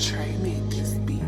Trey made this beat.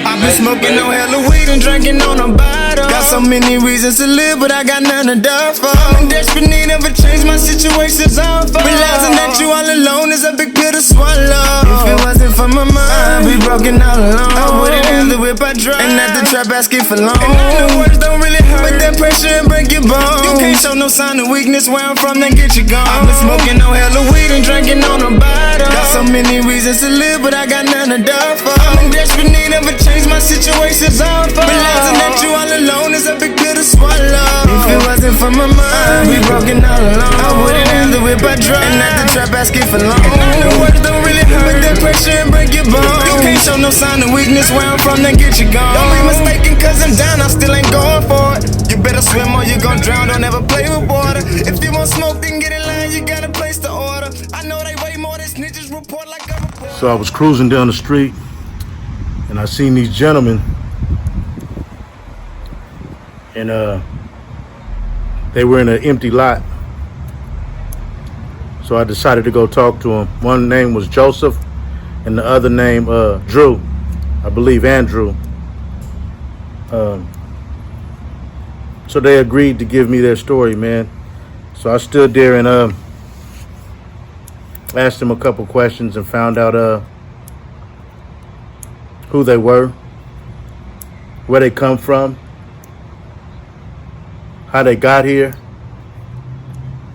I've been smoking on hella weed and drinking on a bottle. Got so many reasons to live, but I got none to die for. I'm in desperate need of a change, my situation's awful. Realizing that you all alone is a big pill to swallow. If it wasn't for my mind, I'd be broken all alone. I wouldn't have the whip I drive, and at the trap asking for loan. And I know words don't really hurt, but that pressure and break your bones. You can't show no sign of weakness, where I'm from, then get you gone. I've been smoking on hella weed and drinking on a bottle. Got so many reasons to live, but I got none to die for. I'm in desperate need of a change, my situation's awful. Realizing that you all alone is a big pill to swallow. If it wasn't for my mind, I'd be broken all alone. I wouldn't have the whip I drive, and at the trap asking for loan. And I know words don't really hurt, but that pressure and break your bones. You can't show no sign of weakness, where I'm from, then get you gone. Don't be mistaken, cause I'm down, I still ain't going for it. You better swim or you gon' drown, don't ever play with water. If you want smoke, then get in line, you got a place to order. I know they way more than snitches report like a report. So I was cruising down the street and I seen these gentlemen, and they were in an empty lot. So I decided to go talk to them. One name was Joseph and the other name Drew, I believe Andrew. So they agreed to give me their story, man. So I stood there and asked them a couple questions and found out who they were, where they come from, how they got here,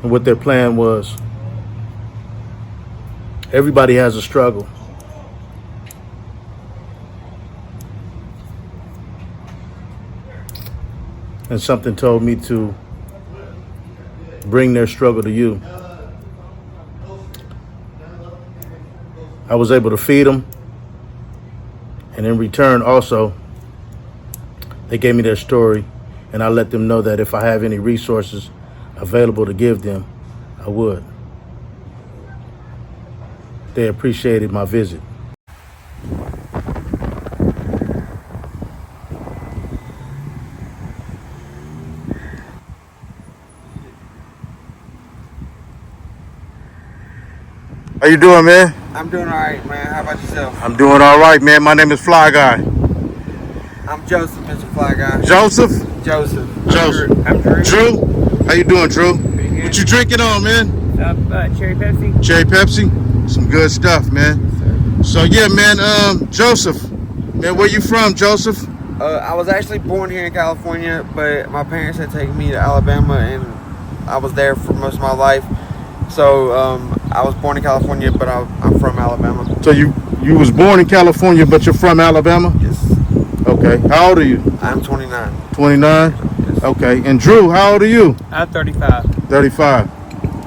and what their plan was. Everybody has a struggle. And something told me to bring their struggle to you. I was able to feed them. And in return, also, they gave me their story, and I let them know that if I have any resources available to give them, I would. They appreciated my visit. How you doing, man? I'm doing all right, man. How about yourself? I'm doing all right, man. My name is Fly Guy. I'm Joseph, Mr. Fly Guy. Joseph? Joseph. Joseph. I'm Drew. Drew? How you doing, Drew? Pretty good. What you drinking on, man? Cherry Pepsi. Cherry Pepsi? Some good stuff, man. Yes, So yeah, man, Joseph. Man, where you from, Joseph? I was actually born here in California, but my parents had taken me to Alabama, and I was there for most of my life. So I was born in California, but I'm from Alabama. So you was born in California, but you're from Alabama? Yes. Okay. How old are you? I'm 29. 29? Yes. Okay. And Drew, how old are you? I'm 35. 35.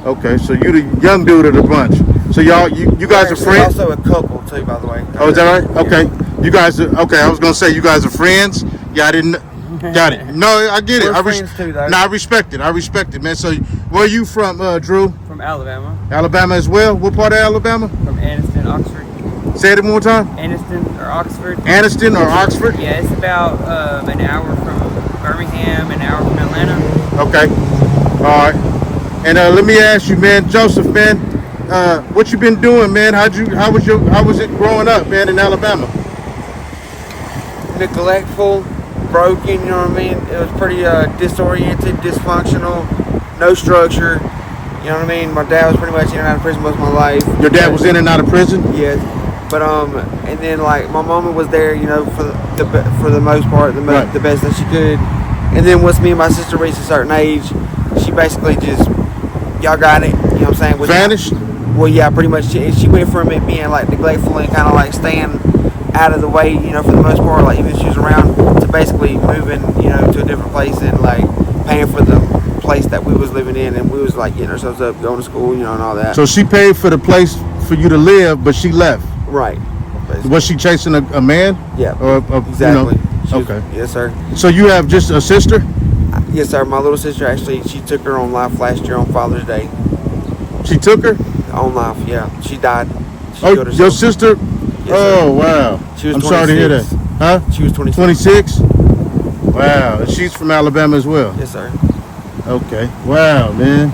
Okay. So you the young dude of the bunch. So y'all, you guys are friends? Also a couple too, by the way. Oh, is that right? Okay. You guys are, okay, I was going to say you guys are friends. Yeah, I didn't, got it. No, I get it. We're friends too, though. No, I respect it, man. So where are you from, Drew? From Alabama. Alabama as well? What part of Alabama? From Anniston, Oxford. Say it one more time. Anniston or Oxford. Anniston or Oxford? Yeah, it's about an hour from Birmingham, an hour from Atlanta. Okay. All right. And let me ask you, man, Joseph, man, what you been doing, man? How was it growing up, man, in Alabama? Neglectful, broken, you know what I mean? It was pretty disoriented, dysfunctional, no structure. You know what I mean? My dad was pretty much in and out of prison most of my life. Your dad was in and out of prison? Yes. But and then like my mama was there, you know, for the most part, the best that she could. And then once me and my sister reached a certain age, she basically just, y'all got it, you know what I'm saying? Vanished? Well, yeah, pretty much. She went from it being like neglectful and kind of like staying out of the way, you know, for the most part, like even if she was around, to basically moving, you know, to a different place and like paying for the place that we was living in, and we was like getting ourselves up, going to school, you know, and all that. So she paid for the place for you to live, but she left. Right. Basically. Was she chasing a man? Yeah. Or exactly. You know? Okay. Yes, sir. So you have just a sister? Yes, sir. My little sister, actually, she took her own life last year on Father's Day. She took her? Own life, yeah. She died. She Oh, killed herself. your sister? Yes, Oh, wow. She was I'm sorry to hear that. 26. Huh? She was 26. 26? Wow. And she's from Alabama as well? Yes, sir. Okay. Wow, man.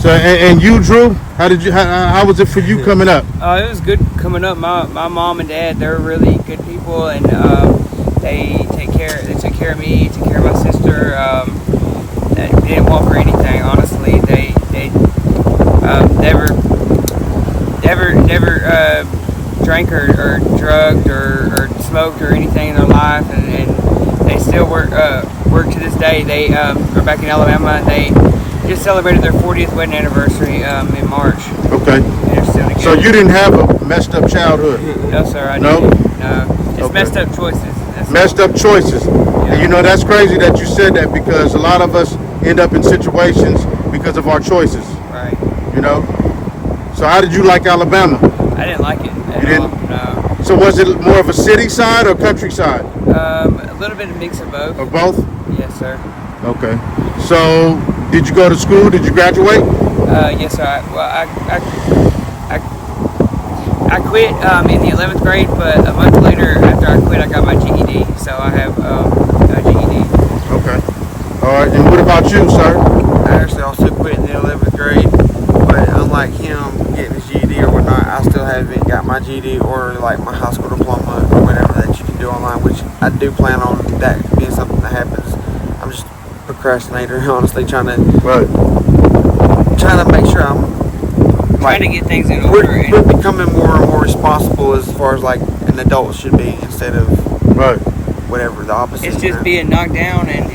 So, and you, Drew? How was it for you coming up? It was good coming up. My mom and dad, they're really good people, and they took care of me, took care of my sister. They didn't want for anything, honestly. They never drank or drugged or smoked or anything in their life, and they still work to this day. They are back in Alabama, and they just celebrated their 40th wedding anniversary in March. Okay. And they're still together. So you didn't have a messed up childhood? No, sir, I No? didn't. No, just Okay. messed up choices. That's Messed up choices. And you know, that's crazy that you said that, because a lot of us end up in situations because of our choices, right. you know? So how did you like Alabama? I didn't like it at You didn't? all. No. So was it more of a city side or countryside? A little bit of mix of both. Or both? Yes, sir. Okay. So did you go to school? Did you graduate? Yes, sir. I quit in the 11th grade, but a month later, after I quit, I got my GED. So I have a GED. Okay. All right. And what about you, sir? I actually also quit in the 11th grade, but unlike him getting his GED or whatnot, I still haven't got my GED or like my high school diploma or whatever that you can do online, which I do plan on that being something that happens. I'm just a procrastinator, honestly, trying to make sure I'm Trying to get things in order. we're becoming more and more responsible as far as like an adult should be, instead of whatever the opposite. It's just being knocked down, and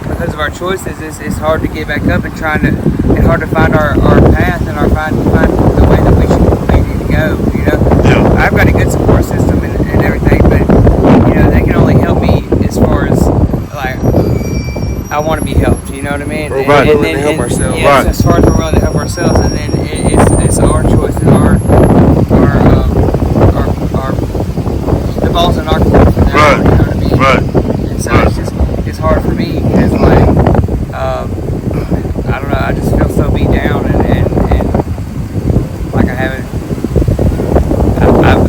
because of our choices, it's hard to get back up and hard to find our path and find the way that we need to go. You know, I've got a good support system and everything, but you know, they can only help me as far as like I want to be helped. You know what I mean? Right. We're willing to help ourselves. Yeah, as far as we're willing to help ourselves, and then it's our choices, the ball's in our court. You know what I mean? Right. And so it's hard for me, because like I don't know, I just feel so beat down, and like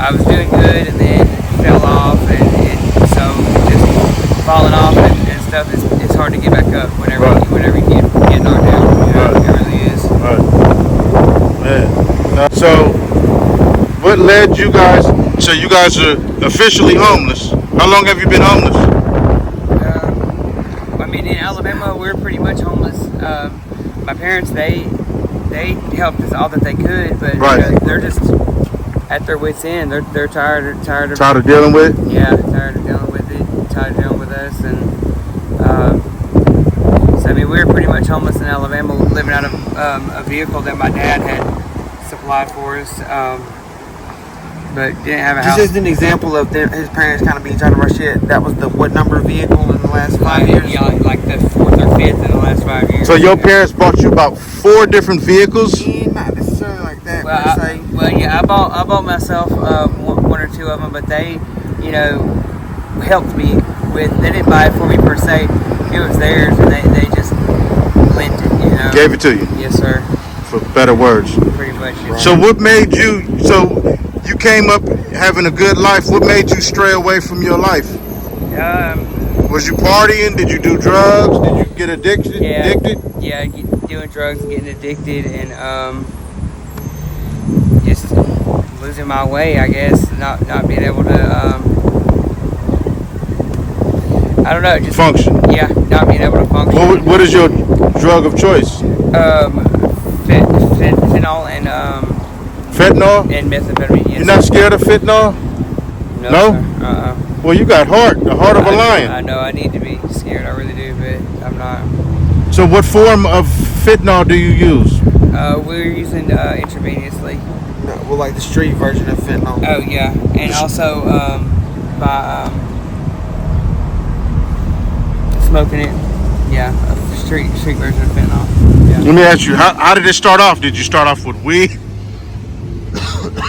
I was doing good and then fell off, and so just falling off and stuff, it's hard to get back up whenever you get knocked down. You know, it really is. Right. Man. So what led you guys? So you guys are officially homeless. How long have you been homeless? I mean, in Alabama, we're pretty much homeless. My parents, they helped us all that they could, but you know, they're just at their wits' end. They're tired of dealing with it? Yeah, tired of dealing with it, tired of dealing with us, and so I mean, we were pretty much homeless in Alabama, living out of a vehicle that my dad had supplied for us. But didn't have a house. Just as an example of his parents kind of being tired of our shit, that was the what number vehicle in the last 5 years? Yeah, like the 4th or 5th in the last 5 years. So your parents bought you about 4 different vehicles? Yeah, not necessarily like that. I bought myself one or 2 of them, but they, you know, helped me with. They didn't buy it for me per se. It was theirs, and they just lent it. You know, Gave it to you? Yes, sir. For better words. Pretty much. Yes. So what made you? So you came up having a good life. What made you stray away from your life? Was you partying? Did you do drugs? Did you get addicted? Yeah, doing drugs, getting addicted, and just losing my way, I guess. Not being able to, I don't know, just function. Yeah, not being able to function. What is your drug of choice? Fentanyl and fentanyl and methamphetamine. Yes. You're not scared of fentanyl? No? Sir. Well, you got the heart of a lion. I know I need to be scared. I really do, but I'm not. So what form of fentanyl do you use? We're using intravenously. No, well, like the street version of fentanyl. Oh yeah, and also by smoking it. Yeah, a street version of fentanyl. Yeah. Let me ask you, how did it start off? Did you start off with weed?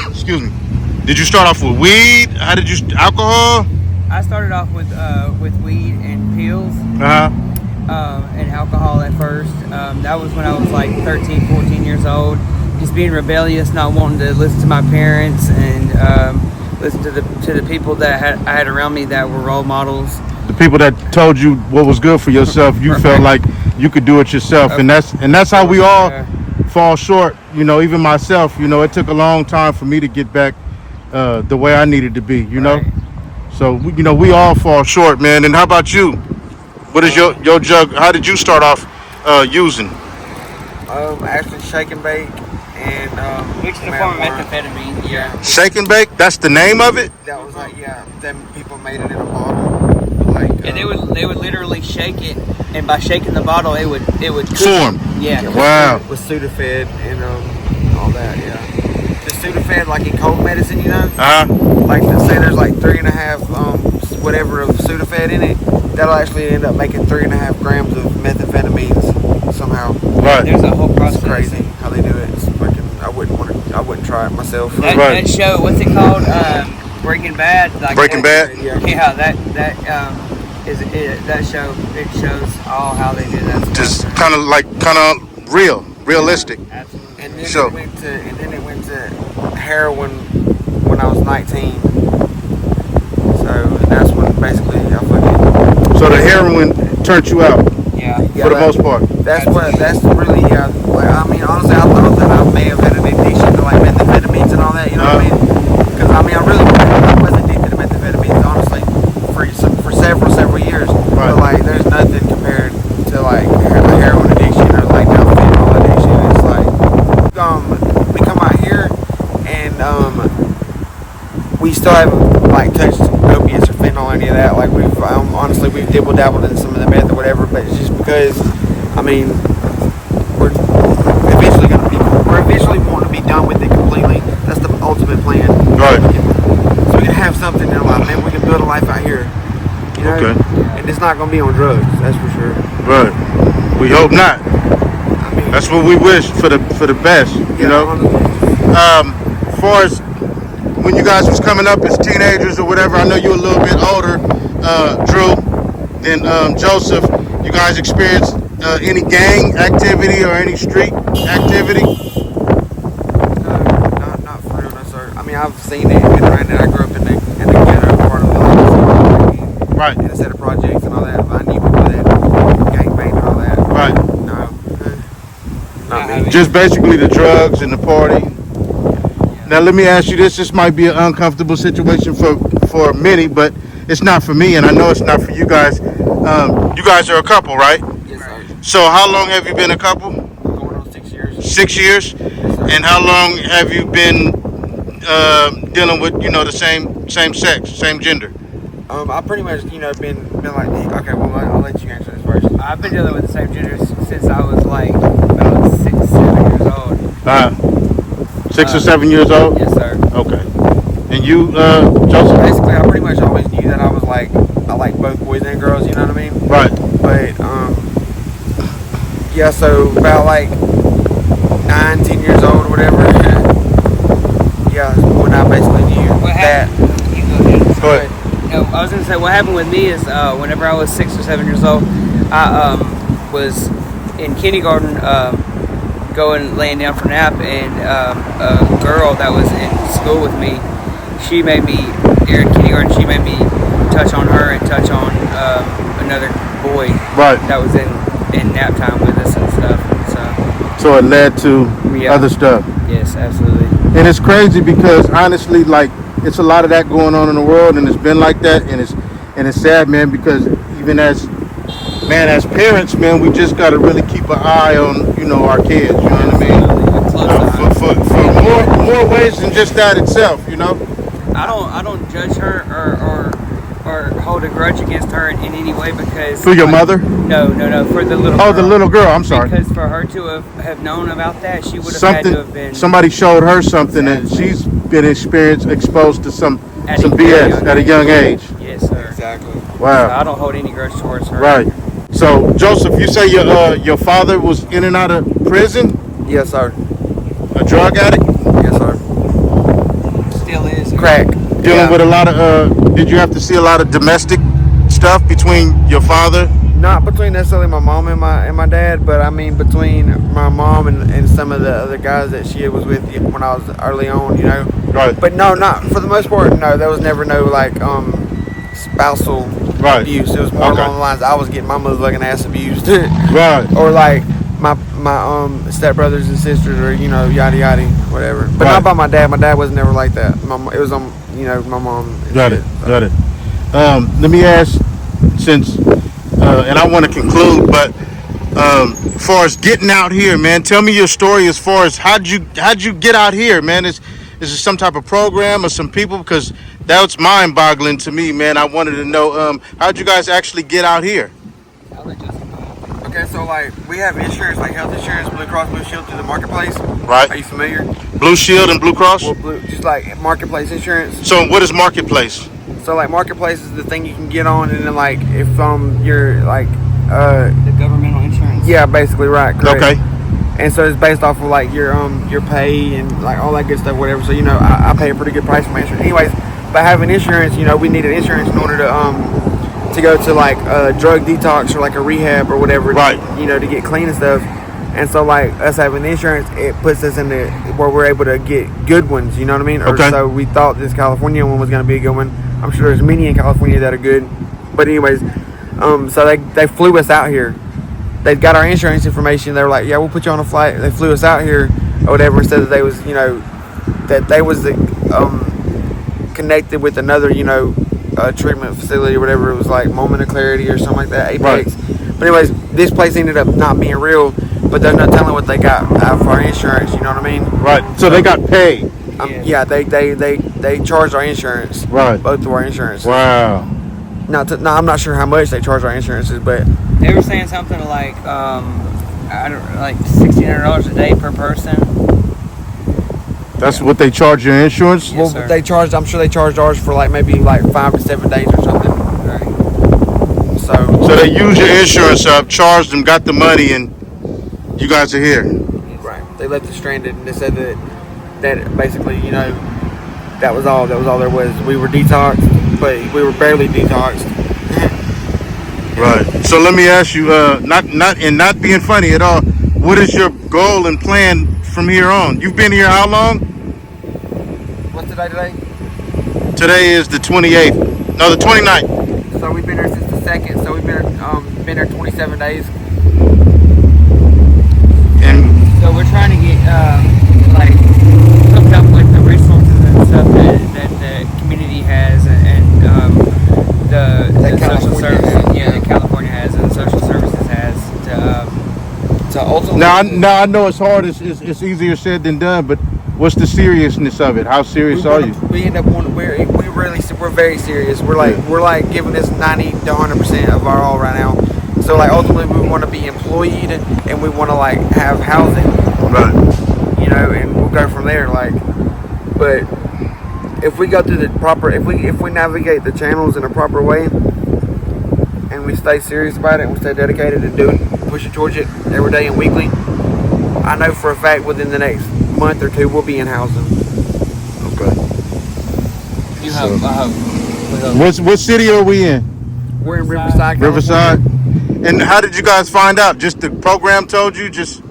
Excuse me. Did you start off with weed? How did you alcohol? I started off with weed and pills. And alcohol at first. That was when I was like 13, 14 years old. just being rebellious, not wanting to listen to my parents and listen to the people that I had around me that were role models. The people that told you what was good for yourself, you felt like you could do it yourself, and that's how we all fall short. You know, even myself. You know, it took a long time for me to get back the way I needed to be. You know, so you know we all fall short, man. And how about you? What is your jug? How did you start off using? Actually, shake and bake, and Which is a form of methamphetamine. Yeah. Shake and bake. That's the name of it. That was like, yeah, them people made it in a bottle. Like, And they would literally shake it, and by shaking the bottle, it would Form. Yeah. Wow. with Sudafed and all that, yeah. The Sudafed, like in cold medicine, you know. Like say there's like 3.5 whatever of Sudafed in it. That'll actually end up making 3.5 grams of methamphetamines somehow. Right. There's a whole process. It's crazy how they do it. It's fucking, I wouldn't try it myself. That show, what's it called? Breaking Bad. Like Breaking Bad. Yeah, that show. It shows all how they do that. Just kind of realistic. Absolutely. And then So- it went to heroin when I was 19. So that's when basically I fucking. So the heroin turned you out Yeah. for the most part. That's really, like, I mean, honestly, I thought that I may have had an addiction to like methamphetamines and all that, you know what I mean? Because I mean, I was addicted to methamphetamines, honestly, for several years. Right. But like, there's nothing compared to like a heroin addiction or like now fentanyl addiction. It's like, we come out here and we still haven't like touched opiates or fentanyl or any of that. Like we've honestly we've dibble dabbled in some of the meth or whatever, but it's just because I mean we're eventually wanting to be done with it completely. That's the ultimate plan. Right. So we can have something in our life, man. We can build a life out here. You know, Okay. and it's not gonna be on drugs. That's for sure. Right. We hope not. I mean, That's what we wish for the best. You know. As far as when you guys was coming up as teenagers or whatever, I know you're a little bit older, Drew, than Joseph. You guys experienced any gang activity or any street activity? Not for real, no sir. I mean, I've seen it, been around it. I grew up in the ghetto part of the Right. in a set of projects and all that. I knew people that gangbang and all that. Right. No, not me. Just basically the drugs and the party. Now let me ask you this. This might be an uncomfortable situation for many, but it's not for me, and I know it's not for you guys. You guys are a couple, right? Yes, sir. So how long have you been a couple? Going on 6 years. 6 years? And how long have you been dealing with, you know, the same sex, same gender? I pretty much, you know, been like, okay, well, I'll let you answer this first. I've been dealing with the same gender since I was like about 6, 7 years old. 6 or 7 years old? Yes, sir. Okay. And you, Joseph? Basically, I pretty much always knew that I was like, I like both boys and girls, you know what I mean? Right. But, yeah, so about like 9, 10 years old or whatever, yeah, when I basically knew What that. happened? You go ahead. Go ahead. No, I was gonna say what happened with me is whenever I was 6 or 7 years old, I was in kindergarten, laying down for a nap, and a girl that was in school with me, she made me during kindergarten. She made me touch on her and touch on another boy Right. that was in nap time with us and stuff. So it led to Yeah. other stuff. Yes, absolutely. And it's crazy because honestly, like, it's a lot of that going on in the world, and it's been like that, and it's sad, man, because even as parents, man, we just got to really keep an eye on, you know, our kids, you know what I mean? For more ways than just that itself, you know? I don't judge her or hold a grudge against her in any way because For your mother? No, for the little Oh, girl. the little girl, I'm sorry. Because for her to have known about that, she would have had to have been Somebody showed her something, and she's been exposed to some BS at a young age. Yes, sir. Exactly. So Wow. I don't hold any grudge towards her. Right. So, Joseph, you say your father was in and out of prison? Yes, sir. A drug addict? Yes, sir. Still is. Crack. Dealing with a lot of, did you have to see a lot of domestic stuff between your father Not between necessarily my mom and my dad, but I mean between my mom and some of the other guys that she was with when I was early on, you know. Right. But no, not for the most part. No, there was never no like spousal abuse. It was more along the lines I was getting my motherfucking ass abused. Right. Or like my stepbrothers and sisters, or you know, yada yada, whatever. But not by my dad. My dad was never like that. It was on my mom. Got it. Let me ask, since and I want to conclude, but as far as getting out here, man, tell me your story. As far as how'd you get out here, man? Is it some type of program or some people? Because that's mind-boggling to me, man. I wanted to know how'd you guys actually get out here? Okay, so like we have insurance, like health insurance, Blue Cross Blue Shield through the marketplace. Right. Are you familiar? Blue Shield and Blue Cross? Well, just like marketplace insurance. So what is marketplace? So like marketplace is the thing you can get on, and then like if you're like the governmental insurance. Yeah, basically, right. Correct. Okay. And so it's based off of like your pay and like all that good stuff, whatever. So you know, I pay a pretty good price for my insurance. Anyways, by having insurance, you know, we needed insurance in order to go to like a drug detox or like a rehab or whatever. Right. You know, to get clean and stuff. And so like us having insurance, it puts us in the where we're able to get good ones. You know what I mean? Okay. Or so we thought this California one was going to be a good one. I'm sure there's many in California that are good. But anyways, so they flew us out here. They got our insurance information. They were like, yeah, we'll put you on a flight. They flew us out here or whatever, and said that they was, you know, that they was connected with another, you know, treatment facility or whatever. It was like Moment of Clarity or something like that, Apex. Right. But anyways, this place ended up not being real, but they're not telling what they got for our insurance. You know what I mean? Right. So they got paid. Yeah, they charged our insurance. Right. Both of our insurance. Wow. No, I'm not sure how much they charge our insurances, but they were saying something like like $1,600 a day per person. That's what they charge your insurance? Yes, well, I'm sure they charged ours for like maybe like 5 to 7 days or something. Right. So they used your insurance up, charged them, got the money, and you guys are here. Right. They left us stranded, and they said that basically, you know, that was all there was. We were detoxed, but we were barely detoxed. Right. So let me ask you, not being funny at all, what is your goal and plan from here on? You've been here how long? What's today? Today is the 28th. No, the 29th. So we've been here since the 2nd. So we've been here 27 days. And so we're trying to get like hooked up with the resources and stuff that the community has and the social services. The California has and the social services has to ultimately. Now I know it's hard. It's easier said than done. But what's the seriousness of it? How serious are you? We end up we're very serious. We're like giving this 90 to 100% of our all right now. So like ultimately we want to be employed and we want to like have housing. Right. You know, and we'll go from there. Like, but if we go through the proper, if we navigate the channels in a proper way, and we stay serious about it, and we stay dedicated to pushing towards it every day and weekly, I know for a fact within the next month or two we'll be in housing. Okay. You hope. I hope. What city are we in? We're in Riverside. Riverside. And how did you guys find out? Just the program told you? Just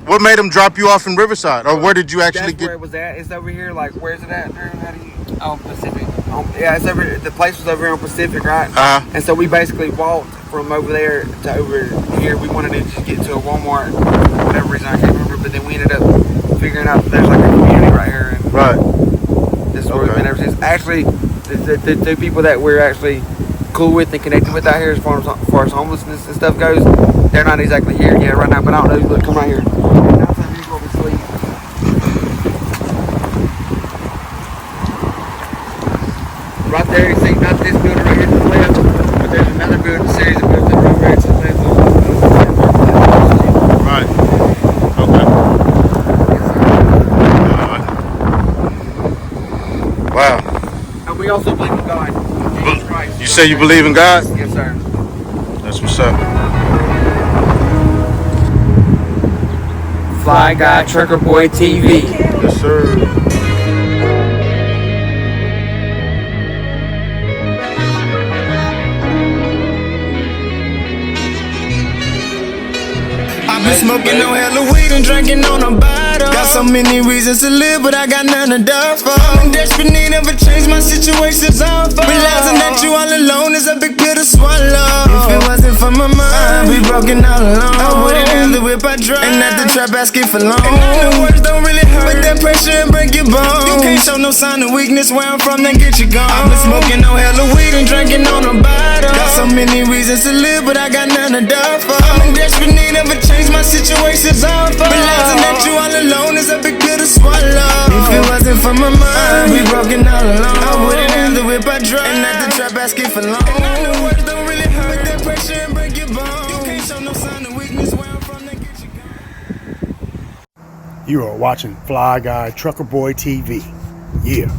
what made them drop you off in Riverside, or where did you actually That's where it was at. It's over here. Like, where's it at? How do you? Pacific. Yeah, it's over. The place was over here on Pacific, right? And so we basically walked from over there to over here. We wanted to just get to a Walmart for whatever reason, I can't remember. But then we ended up figuring out that there's like a community right here. And right. This is where we've been ever since. Actually, the two people that we're actually cool with and connected with out here as far as homelessness and stuff goes, they're not exactly here yet right now, but I don't know. Look, come right here. Right there, you see, not this building right here to the left, but there's another building, series of buildings right to the left. Right. Okay. Wow. And we also believe in God. Jesus Christ. You say you believe in God? Yes, sir. That's what's up. FlyGuyTruccerBoiTV. Yes, sir. been smoking on hella weed and drinking on a bottle. Got so many reasons to live, but I got none to die for. I'm in desperate need of a change, my situation's awful. Realizing that you all alone is a big pill to swallow. If it wasn't for my mind, I'd be broken all alone. I wouldn't have the whip I drive, and at the trap asking for loan. And I know words don't really hurt, but that pressure and break your bones. You can't show no sign of weakness, where I'm from, then get you gone. I've been smoking on hella weed and drinking on a bottle. Got so many reasons to live, but I got none to die for. I'm in desperate need of a change, my situation's awful. Realizing that you all alone is a big pill to swallow. If it wasn't for my mind, I'd be broken all alone. I wouldn't have the whip I drive, and at the trap asking for loan. And I know words don't really hurt, but that pressure and break your bones. You can't show no sign of weakness, where I'm from, then get you gone. You are watching Fly Guy Trucker Boy TV. Yeah.